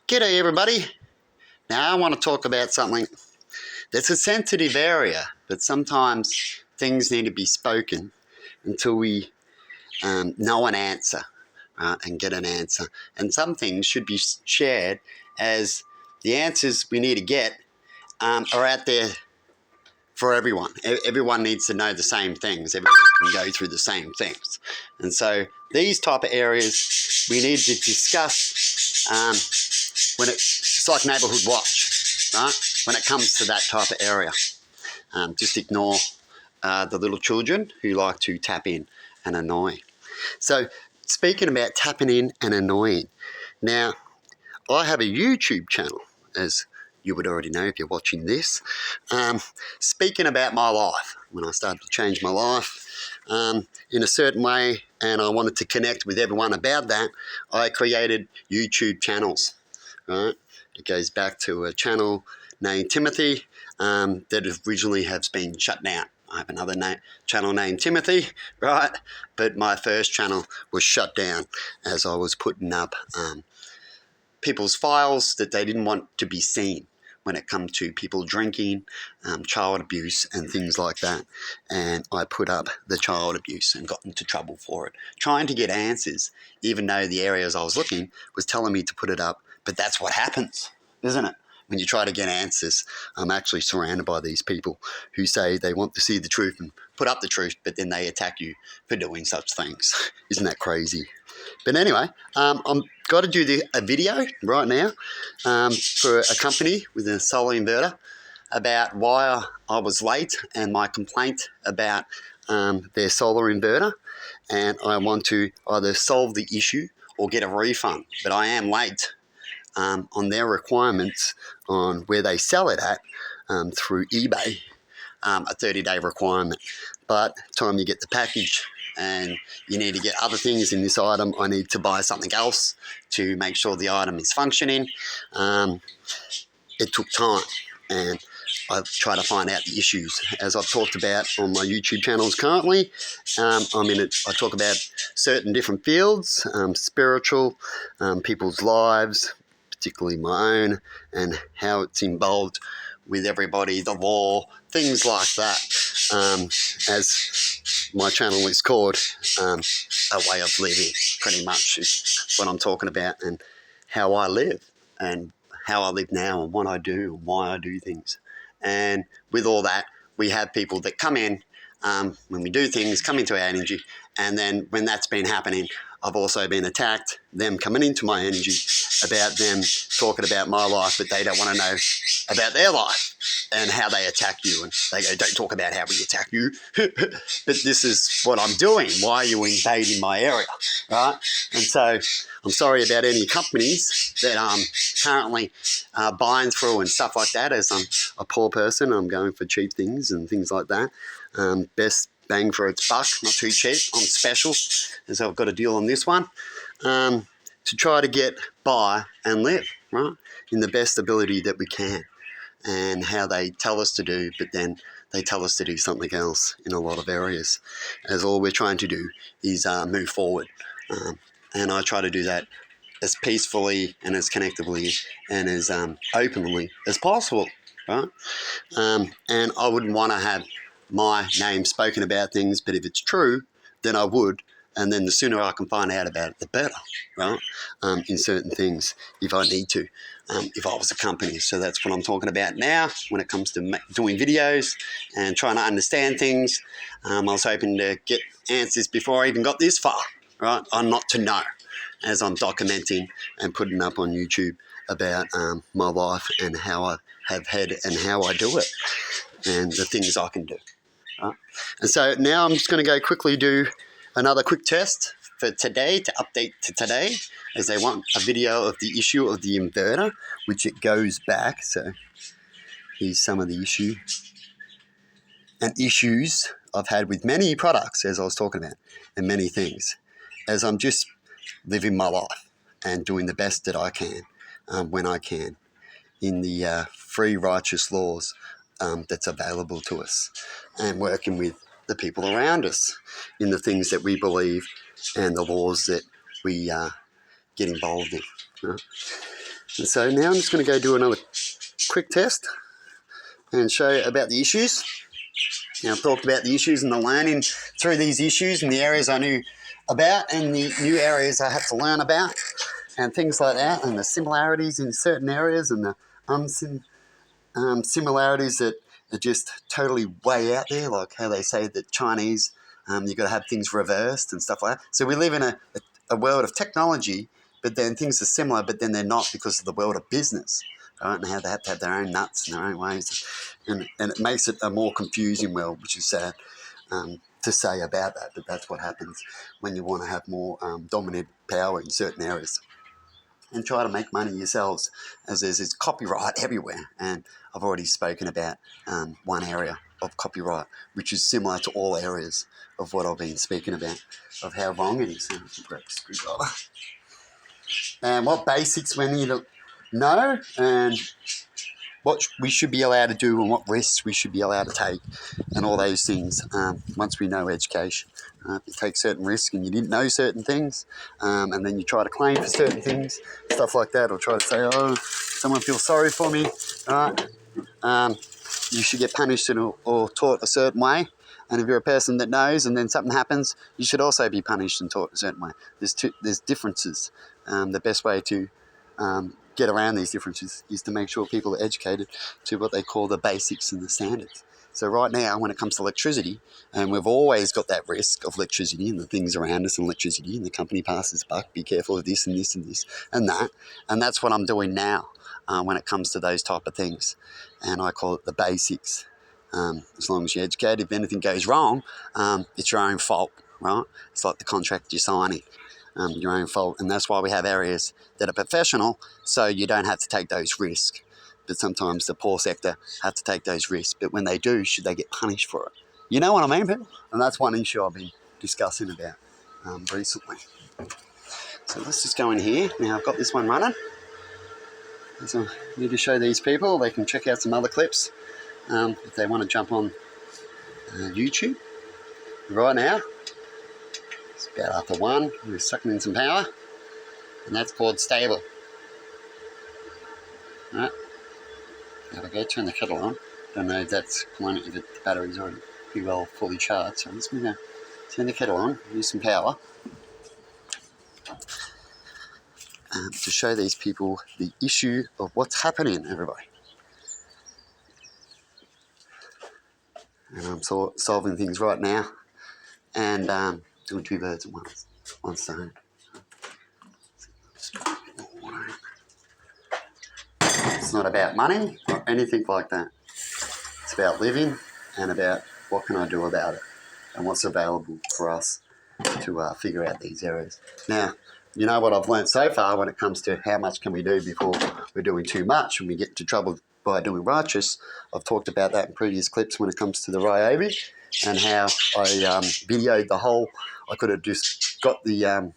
G'day everybody. Now I want to talk about something that's a sensitive area, but sometimes things need to be spoken until we know an answer and get an answer. And some things should be shared as the answers we need to get are out there for everyone. Everyone needs to know the same things. Everyone can go through the same things. And so these type of areas we need to discuss when it's like neighbourhood watch, right? When it comes to that type of area. Just ignore the little children who like to tap in and annoy. So speaking about tapping in and annoying, now I have a YouTube channel, as you would already know if you're watching this, speaking about my life. When I started to change my life in a certain way and I wanted to connect with everyone about that, I created YouTube channels. Right? It goes back to a channel named Timothy that originally has been shut down. I have another channel named Timothy, right? But my first channel was shut down as I was putting up people's files that they didn't want to be seen when it comes to people drinking, child abuse and things like that. And I put up the child abuse and got into trouble for it, trying to get answers, even though the areas I was looking was telling me to put it up. But that's what happens, isn't it? When you try to get answers, I'm actually surrounded by these people who say they want to see the truth and put up the truth, but then they attack you for doing such things. Isn't that crazy? But anyway, I'm got to do a video right now for a company with a solar inverter about why I was late and my complaint about their solar inverter. And I want to either solve the issue or get a refund. But I am late on their requirements on where they sell it at through eBay, a 30-day requirement. But time you get the package and you need to get other things in this item, I need to buy something else to make sure the item is functioning. It took time, and I try to find out the issues. As I've talked about on my YouTube channels currently, I talk about certain different fields, spiritual, people's lives, particularly my own, and how it's involved with everybody, the law, things like that. As my channel is called, a way of living, pretty much is what I'm talking about, and how I live, and how I live now, and what I do, and why I do things. And with all that, we have people that come in when we do things, come into our energy, and then when that's been happening, I've also been attacked, them coming into my energy, about them talking about my life, but they don't want to know about their life and how they attack you. And they go, don't talk about how we attack you. But this is what I'm doing. Why are you invading my area? Right? And so I'm sorry about any companies that I'm currently buying through and stuff like that, as I'm a poor person. I'm going for cheap things and things like that. Best bang for its buck, not too cheap, on special, as I've got a deal on this one, to try to get by and live, right, in the best ability that we can, and how they tell us to do, but then they tell us to do something else in a lot of areas, as all we're trying to do is move forward. And I try to do that as peacefully and as connectively and as openly as possible, right? And I wouldn't want to have my name spoken about things, but if it's true, then I would, and then the sooner I can find out about it, the better, right? In certain things, if I need to, if I was a company. So that's what I'm talking about now when it comes to doing videos and trying to understand things. I was hoping to get answers before I even got this far, right? I'm not to know, as I'm documenting and putting up on YouTube about my life and how I have had and how I do it and the things I can do. Right? And so now I'm just going to go quickly do another quick test for today, to update to today, as they want a video of the issue of the inverter, which it goes back. So here's some of the issues I've had with many products, as I was talking about, and many things, as I'm just living my life and doing the best that I can when I can in the free righteous laws that's available to us, and working with the people around us in the things that we believe and the laws that we get involved in. And so now I'm just going to go do another quick test and show you about the issues. Now, I've talked about the issues and the learning through these issues and the areas I knew about and the new areas I have to learn about and things like that, and the similarities in certain areas and the similarities that are just totally way out there, like how they say that Chinese, you've got to have things reversed and stuff like that. So we live in a world of technology, but then things are similar, but then they're not because of the world of business. Right? And how they have to have their own nuts and their own ways. And it makes it a more confusing world, which is sad to say about that, but that's what happens when you want to have more dominant power in certain areas. And try to make money yourselves, as there's copyright everywhere. And I've already spoken about one area of copyright, which is similar to all areas of what I've been speaking about, of how wrong it is. And what basics we need to know, and what we should be allowed to do, and what risks we should be allowed to take, and all those things once we know education. You take certain risks and you didn't know certain things, and then you try to claim for certain things, stuff like that, or try to say, oh, someone feels sorry for me, right? You should get punished or taught a certain way. And if you're a person that knows and then something happens, you should also be punished and taught a certain way. There's differences. The best way to get around these differences is to make sure people are educated to what they call the basics and the standards. So right now, when it comes to electricity, and we've always got that risk of electricity and the things around us and electricity, and the company passes buck, be careful of this and this and this and that. And that's what I'm doing now when it comes to those type of things. And I call it the basics. As long as you're educated, if anything goes wrong, it's your own fault, right? It's like the contract you're signing. Your own fault, and that's why we have areas that are professional, so you don't have to take those risks. But sometimes the poor sector have to take those risks, but when they do, should they get punished for it? You know what I mean, people? And that's one issue I've been discussing about recently. So let's just go in here. Now I've got this one running. So I need to show these people. They can check out some other clips if they want to jump on YouTube. Right now, it's about after 1. We're sucking in some power, and that's called stable. Right. There we go. Turn the kettle on. Don't know if that's plenty, if the battery's already pretty well fully charged. So I'm just going to turn the kettle on, use some power to show these people the issue of what's happening, everybody. And I'm solving things right now, and doing 2 birds with one stone. It's not about money or anything like that. It's about living and about what can I do about it and what's available for us to figure out these areas. Now, you know what I've learned so far when it comes to how much can we do before we're doing too much and we get into trouble by doing righteous. I've talked about that in previous clips when it comes to the Ryobi and how I videoed the whole. I could have just got the a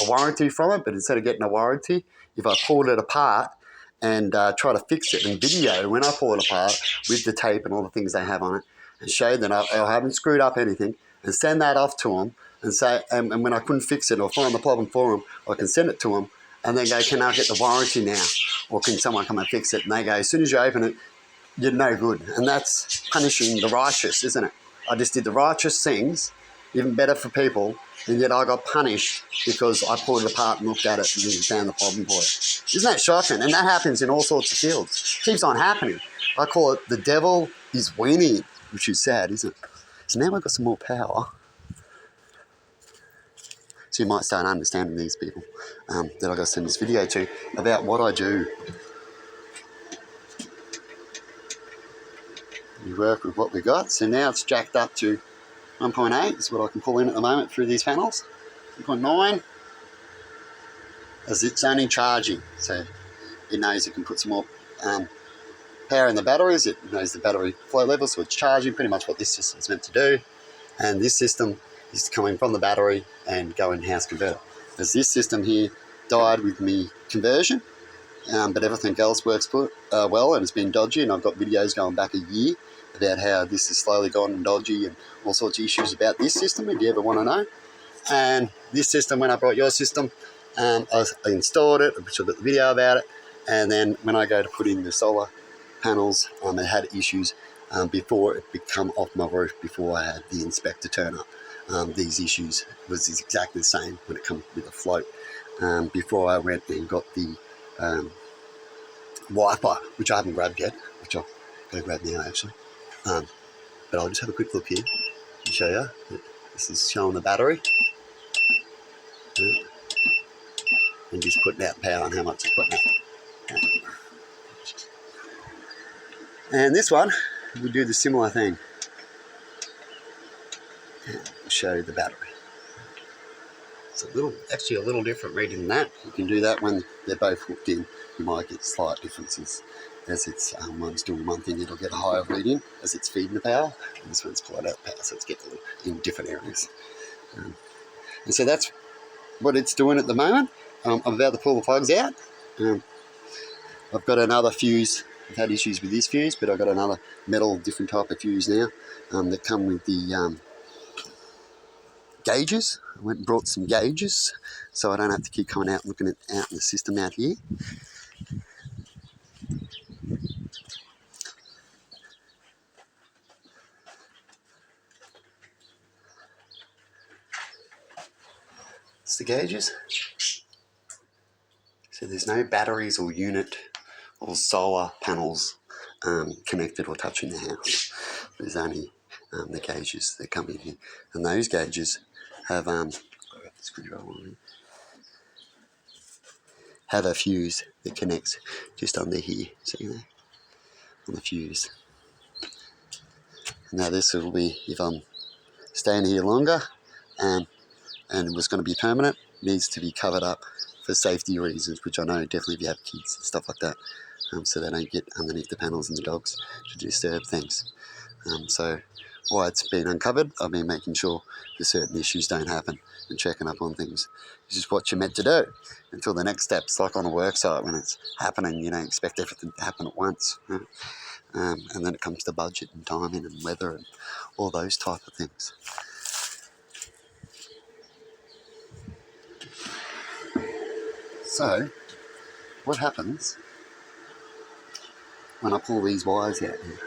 warranty from it, but instead of getting a warranty, if I pulled it apart and try to fix it and video when I pull it apart with the tape and all the things they have on it and show that I haven't screwed up anything and send that off to them and say, and when I couldn't fix it or find the problem for them, I can send it to them and then go, can I get the warranty now? Or can someone come and fix it? And they go, as soon as you open it, you're no good. And that's punishing the righteous, isn't it? I just did the righteous things, even better for people, and yet I got punished because I pulled it apart and looked at it and found the problem for it. Isn't that shocking? And that happens in all sorts of fields. It keeps on happening. I call it the devil is winning, which is sad, isn't it? So now we've got some more power. So you might start understanding these people that I've got to send this video to about what I do. We work with what we got. So now it's jacked up to 1.8 is what I can pull in at the moment through these panels. 1.9 as it's only charging. So it knows it can put some more power in the batteries. It knows the battery flow level, so it's charging, pretty much what this system is meant to do. And this system is coming from the battery and going house converter. As this system here died with me conversion, but everything else works well and it's been dodgy, and I've got videos going back a year about how this has slowly gone dodgy and all sorts of issues about this system if you ever want to know. And this system, when I brought your system, I installed it, which I've got the video about it, and then when I go to put in the solar panels, it had issues before it would come off my roof, before I had the inspector turn up. These issues was exactly the same when it comes with the float. Before I went and got the Wi-Fi, which I haven't grabbed yet, which I'll go grab now actually. But I'll just have a quick look here and show you. This is showing the battery. And just putting out power and how much it's putting out. And this one, we do the similar thing. I'll show you the battery. It's actually a little different reading than that. You can do that when they're both hooked in. You might get slight differences. As it's one's doing one thing, it'll get a higher reading as it's feeding the power, and this one's pulling out power, so it's getting in different areas. And so that's what it's doing at the moment. I'm about to pull the plugs out. I've got another fuse. I've had issues with this fuse, but I've got another metal, different type of fuse now that come with the gauges. I went and brought some gauges so I don't have to keep coming out and looking out in the system out here. It's the gauges. So there's no batteries or unit or solar panels connected or touching the house. There's only the gauges that come in here, and those gauges have have a fuse that connects just under here. See there, on the fuse. Now this will be, if I'm staying here longer, and it was going to be permanent, needs to be covered up for safety reasons, which I know definitely if you have kids and stuff like that, so they don't get underneath the panels and the dogs to disturb things. So while it's been uncovered, I've been making sure that certain issues don't happen and checking up on things. This is what you're meant to do until the next step. It's like on a work site when it's happening, you don't expect everything to happen at once. Right? And then it comes to budget and timing and weather and all those type of things. So, what happens when I pull these wires out here?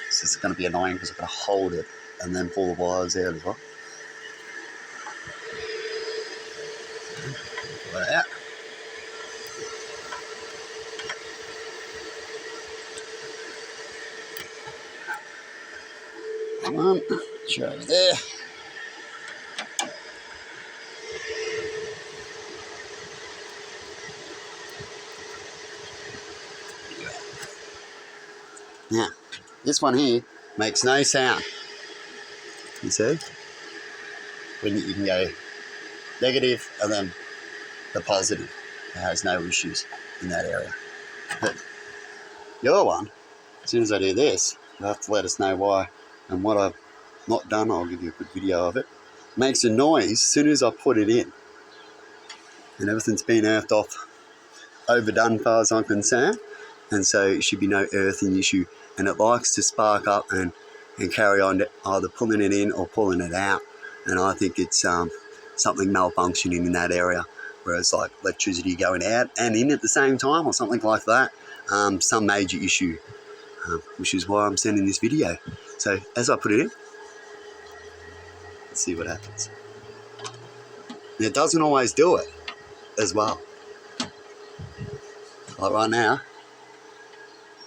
This is going to be annoying because I've got to hold it and then pull the wires out as well. Pull that out. Come on, show you there. Now, this one here makes no sound. You see? When you can go negative and then the positive. It has no issues in that area. But your one, as soon as I do this, you'll have to let us know why and what I've not done. I'll give you a quick video of it. Makes a noise as soon as I put it in. And everything's been earthed off, overdone as far as I'm concerned. And so it should be no earthing issue. And it likes to spark up and carry on either pulling it in or pulling it out. And I think it's something malfunctioning in that area, whereas like electricity going out and in at the same time or something like that. Some major issue, which is why I'm sending this video. So as I put it in, let's see what happens. And it doesn't always do it as well. Like right now,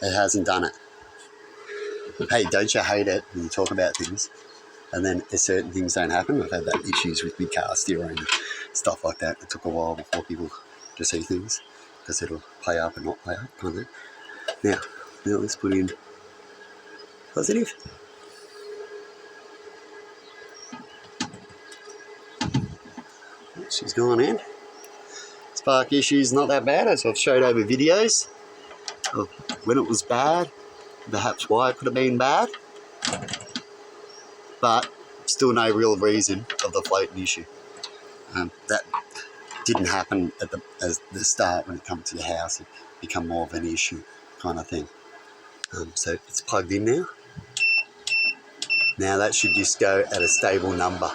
it hasn't done it. Hey, don't you hate it when you talk about things and then certain things don't happen? I've had that issues with my car steering and stuff like that. It took a while before people to see things because it'll play up and not play up, kind of. Now let's put in positive. She's gone in. Spark issues not that bad, as I've showed over videos of when it was bad, perhaps why it could have been bad, but still no real reason of the floating issue. That didn't happen at the start when it comes to your house. It become more of an issue kind of thing. So it's plugged in now. Now that should just go at a stable number.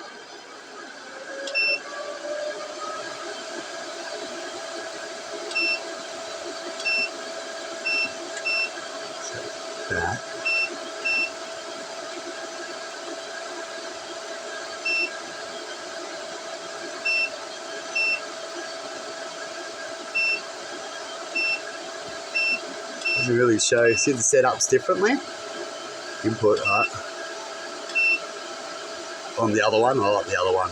that. Doesn't really show. See the setups differently? Input, right? On the other one, I like the other one.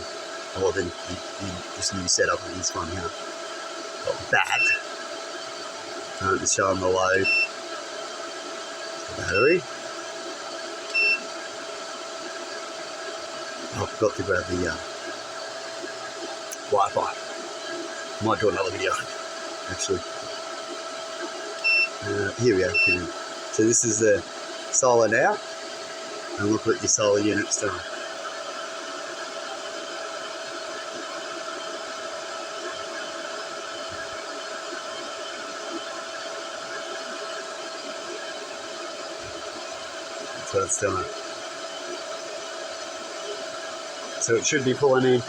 Or this new setup on this one here. Got that. It's showing the load. Battery. I forgot to grab the Wi-Fi. Might do another video, actually. Here we go. So this is the solar now, and look what your solar unit's doing. That's what it's doing. So it should be pulling in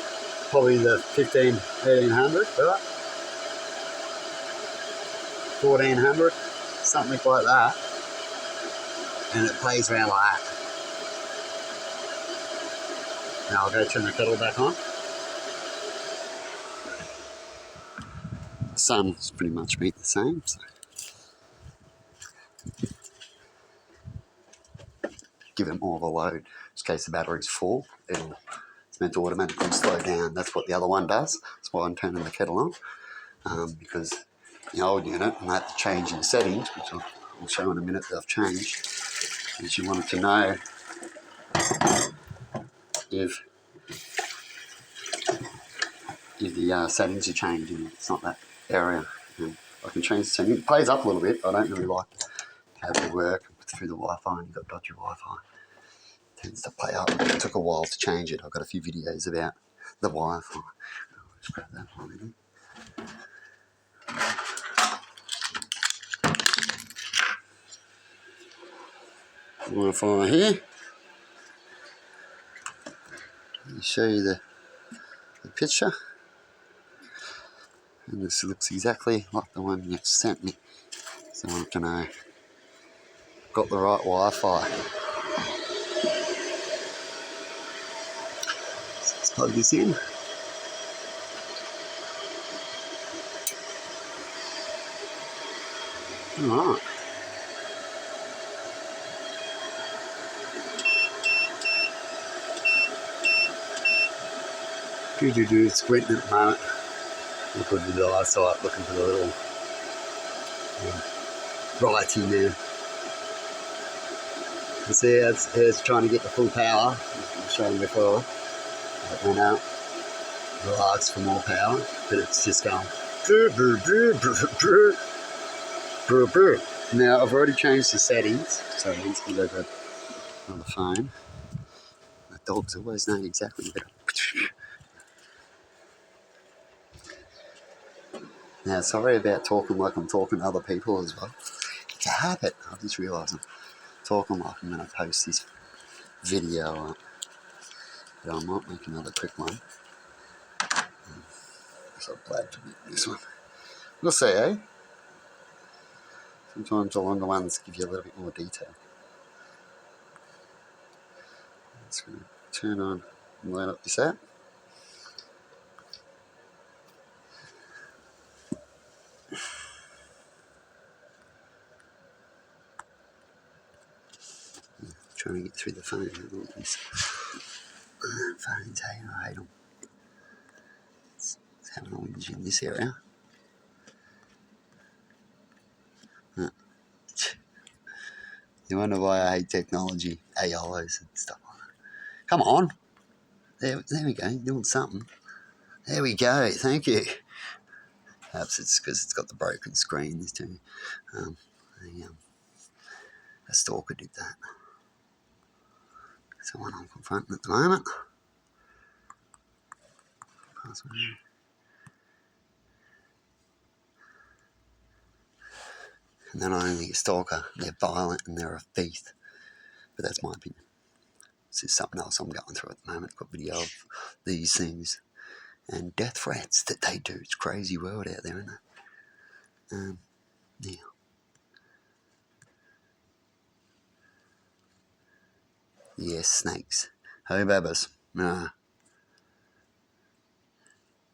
probably the 1800, right? 1400, something like that. And it plays around like that. Now I'll go turn the kettle back on. The sun's pretty much been the same. So. Give it more of a load. Just in case the battery's full, it's meant to automatically slow down. That's what the other one does. That's why I'm turning the kettle on. Because the old unit, and I had to change in settings, which I'll show in a minute that I've changed, is you wanted to know if the settings are changing. It's not that area. I can change the setting. It plays up a little bit. I don't really like how they work through the Wi-Fi, and you've got dodgy Wi-Fi. It tends to play up. It took a while to change it. I've got a few videos about the Wi-Fi. Let's grab that one in. Wi-Fi here. Let me show you the picture. And this looks exactly like the one you sent me. So I want to know, got the right Wi-Fi. So let's plug this in. Alright. It's squinting at the moment. Look at the eyesight, looking for the little writing there. You see how it's trying to get the full power. I showed you before. It went out. Relax for more power, but it's just going. Now I've already changed the settings. Sorry, let's get over on the phone. The dogs always know exactly where to. Now, sorry about talking like I'm talking to other people as well. It's a habit. I've just realised I'm talking like I'm going to post this video up. But I might make another quick one. So I'm glad to make this one. We'll see, eh? Sometimes the longer ones give you a little bit more detail. I'm just going to turn on and light up this app. Trying to get through the phone. These phones, hey, I hate them. It's having a whinge in this area. You wonder why I hate technology, AIs and stuff like that. Come on. There we go, doing something. There we go, thank you. Perhaps it's because it's got the broken screen this time. A stalker did that. It's the one I'm confronting at the moment. Password. And they're not only a stalker, they're violent and they're a thief. But that's my opinion. This is something else I'm going through at the moment. I've got video of these things and death threats that they do. It's a crazy world out there, isn't it? Yeah. Yes, snakes. Hey, babies. Nah.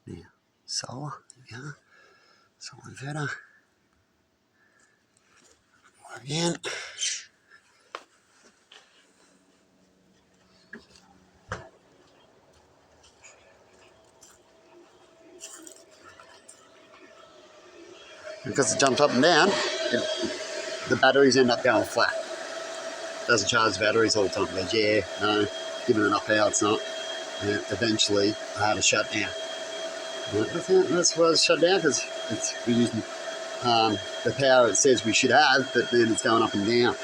Now, solar. There we go. Solar inverter. Again. Because it jumped up and down, the batteries end up going flat. Doesn't charge the batteries all the time. It goes, yeah, no, giving enough power, it's not. And eventually, I had to shut down. That's why it's shut down, because we're using the power it says we should have, but then it's going up and down.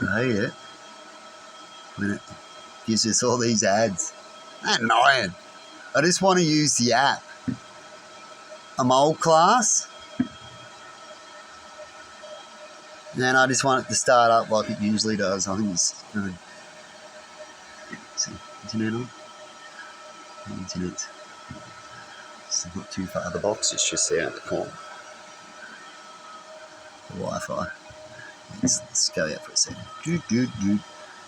I hate it when it gives us all these ads. That's annoying. I just want to use the app. I'm old class, and I just want it to start up like it usually does. I think it's good. See, internet on? The internet's not too far. The box is just there at the corner. The Wi-Fi. Let's go out for a second.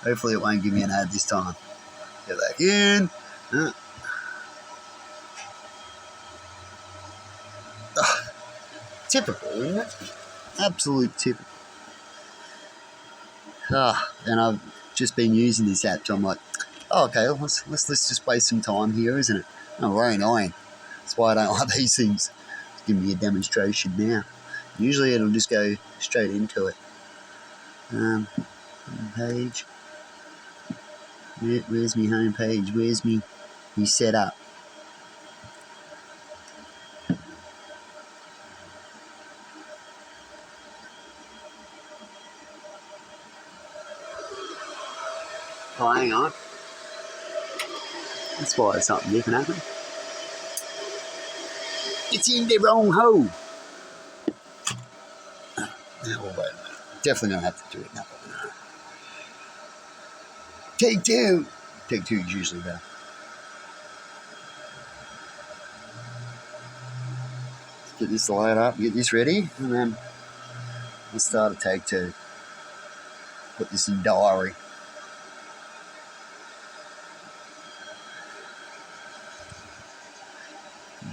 Hopefully it won't give me an ad this time. Go back in. Typical, isn't it? Absolute typical. And I've just been using this app, so I'm like, oh, okay, let's just waste some time here, isn't it? Oh, very annoying. That's why I don't like these things. It's giving me a demonstration now. Usually it'll just go straight into it. Page. Where's my home page? Where's me setup? Oh, hang on. That's why something different happened. It's in the wrong hole. Now, wait a minute. Definitely going to have to do it now. Take two. Take two is usually better. Let's get this light up, get this ready, and then we'll start a take two. Put this in diary.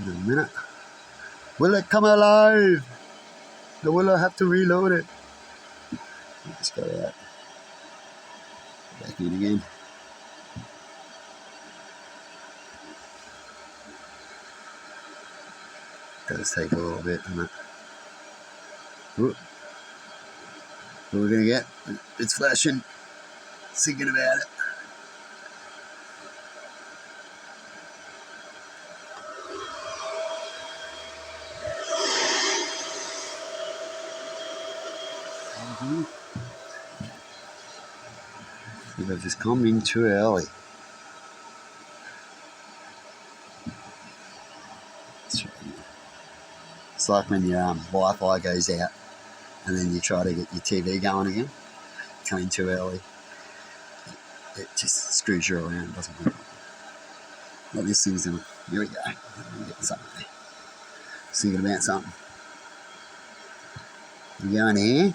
In a minute. Will it come alive? Or will I have to reload it? Let's go out. Back in again. Does take a little bit, doesn't it? What are we going to get? It's flashing. Thinking about it. I've just come in too early. It's like when your Wi-Fi goes out and then you try to get your TV going again. Coming too early. It just screws you around, doesn't it? Well, this thing's gonna. Here we go. I'm getting something. Thinking about something. You going here?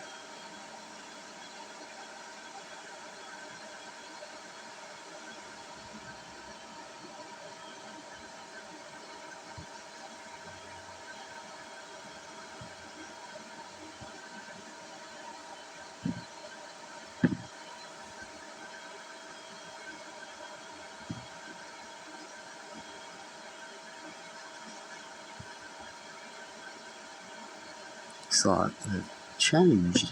Looks like they've changed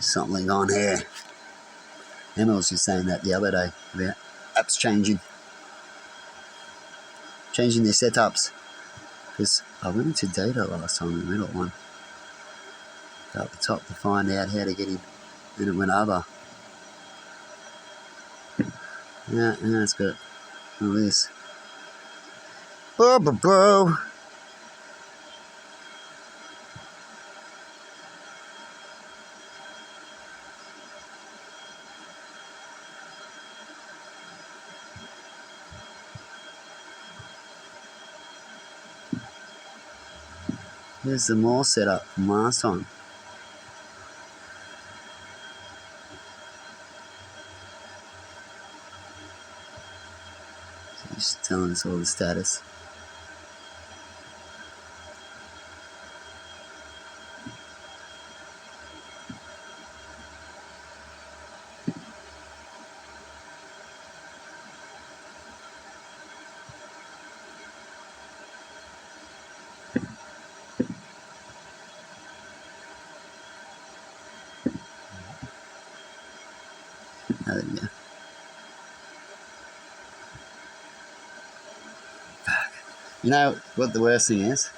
something on here. Emma was just saying that the other day about apps changing their setups. Because I went into data last time, the middle one, at the top to find out how to get in, and it went over. Yeah, it's got all this. Bro. Here's the more setup from last time. So just telling us all the status. Oh, there we go. You know what the worst thing is?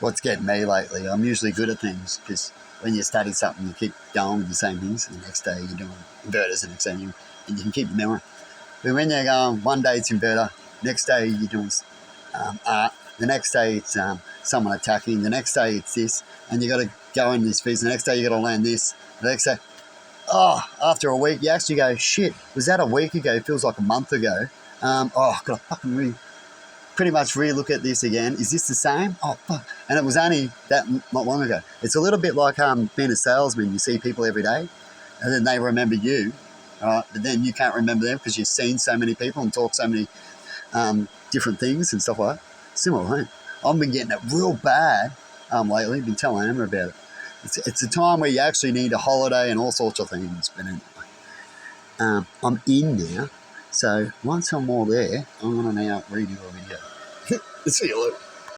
What's getting me lately? I'm usually good at things because when you study something, you keep going with the same things. And the next day you're doing inverters, the next day and you can keep your memory. But when you're going, one day it's inverter, next day you're doing art, the next day it's someone attacking, the next day it's this, and you got to go in this piece, the next day you got to learn this, the next day, after a week you actually go, shit, was that a week ago? It feels like a month ago. I've got to fucking pretty much re-look at this again. Is this the same? Oh, fuck. And it was only that not long ago. It's a little bit like being a salesman. You see people every day, and then they remember you, but then you can't remember them because you've seen so many people and talked so many different things and stuff like that. Similar, hey? I've been getting it real bad lately. Been telling Emma about it. It's a time where you actually need a holiday and all sorts of things. But anyway, I'm in now. So once I'm all there, I'm going to now redo a video. See you later.